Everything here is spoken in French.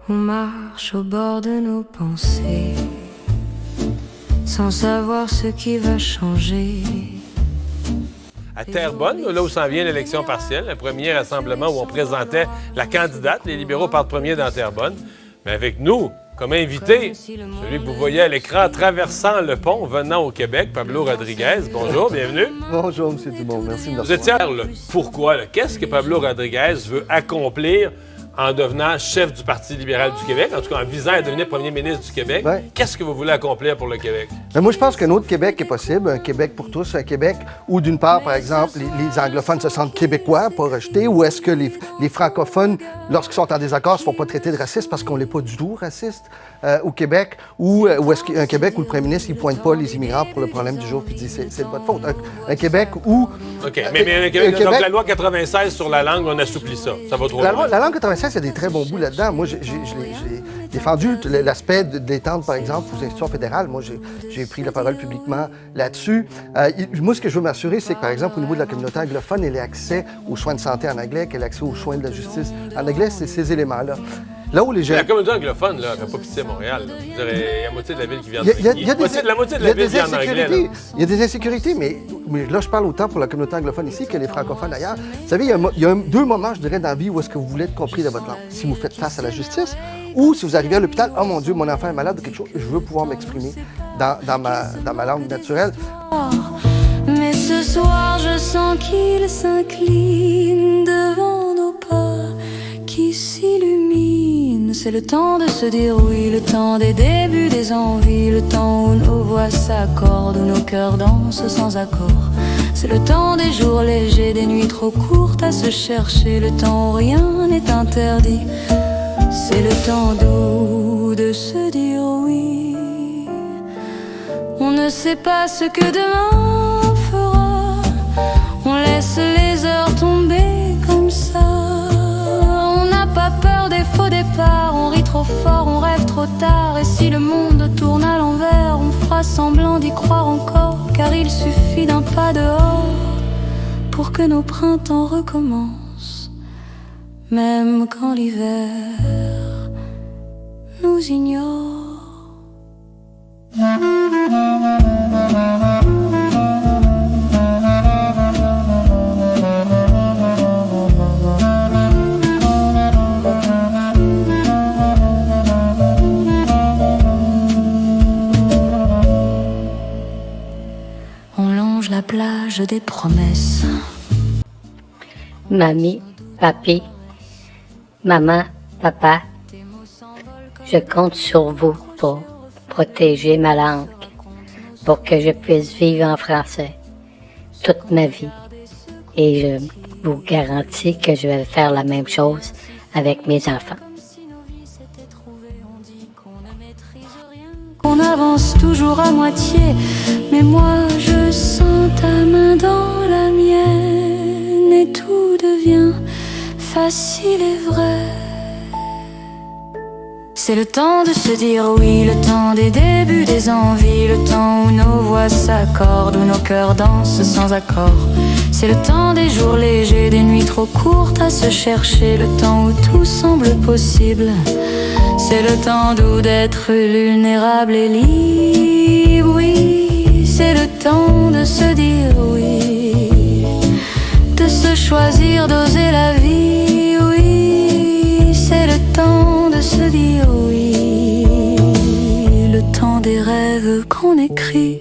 On marche au bord de nos pensées, sans savoir ce qui va changer. À Terrebonne, là où s'en vient l'élection partielle, le premier rassemblement où on présentait la candidate, les libéraux partent premiers dans Terrebonne. Mais avec nous, comme invité, celui que vous voyez à l'écran traversant le pont, venant au Québec, Pablo Rodriguez. Bonjour, bienvenue. Bonjour, M. Dumont. Merci de me Vous étiez à le pourquoi, là? Qu'est-ce que Pablo Rodriguez veut accomplir en devenant chef du Parti libéral du Québec, en tout cas en visant à devenir premier ministre du Québec? Ouais. Qu'est-ce que vous voulez accomplir pour le Québec? Mais moi, je pense qu'un autre Québec est possible, un Québec pour tous, un Québec où, d'une part, par exemple, les anglophones se sentent québécois, pas rejetés, ou est-ce que les francophones, lorsqu'ils sont en désaccord, ne se font pas traiter de racistes parce qu'on n'est pas du tout raciste au Québec, ou est-ce qu'un Québec où le premier ministre ne pointe pas les immigrants pour le problème du jour puis dit c'est de votre faute. Un Québec où... OK, mais un Québec, donc la loi 96 sur la langue, on assouplit ça. Ça va trop loin. La langue 96, il y a des très bons bouts là-dedans. Moi, j'ai défendu l'aspect d'étendre, par exemple, aux institutions fédérales. Moi, j'ai pris la parole publiquement là-dessus. Moi, ce que je veux m'assurer, c'est que, par exemple, au niveau de la communauté anglophone, elle ait accès aux soins de santé en anglais, qu'elle ait accès aux soins de la justice en anglais, c'est ces éléments-là. Là où les gens... La communauté anglophone, là, elle fait pas pitié à Montréal. Là. Je dirais, il y a la moitié de la ville qui vient en La moitié de la ville vient en anglais. Il y a des insécurités, mais là, je parle autant pour la communauté anglophone ici que les francophones ailleurs. Vous savez, il y a deux moments, je dirais, dans la vie où est-ce que vous voulez être compris de votre langue. Si vous faites face à la justice ou si vous arrivez à l'hôpital, « Oh mon Dieu, mon enfant est malade ou quelque chose, je veux pouvoir m'exprimer dans ma langue naturelle. » Mais ce soir, je sens qu'il s'incline devant nos pas qui s'illuminent. C'est le temps de se dire oui, le temps des débuts, des envies, le temps où nos voix s'accordent, où nos cœurs dansent sans accord. C'est le temps des jours légers, des nuits trop courtes à se chercher, le temps où rien n'est interdit. C'est le temps doux de se dire oui. On ne sait pas ce que demain fera, on laisse les heures tomber comme ça. On n'a pas peur des faux départs, on rit trop fort, on rêve trop tard. Et si le monde tourne à l'envers, on fera semblant d'y croire encore, car il suffit d'un pas dehors pour que nos printemps recommencent, même quand l'hiver nous ignore. On longe la plage des promesses. Mamie, papi, maman, papa, je compte sur vous pour protéger ma langue, pour que je puisse vivre en français toute ma vie. Et je vous garantis que je vais faire la même chose avec mes enfants. On avance toujours à moitié, mais moi je sens ta main dans la mienne et tout devient facile et vrai. C'est le temps de se dire oui, le temps des débuts, des envies, le temps où nos voix s'accordent, où nos cœurs dansent sans accord. C'est le temps des jours légers, des nuits trop courtes à se chercher, le temps où tout semble possible. C'est le temps doux d'être vulnérable et libre, oui. C'est le temps de se dire oui, de se choisir, d'oser la vie, oui. C'est le temps de se dire oui, le temps des rêves qu'on écrit.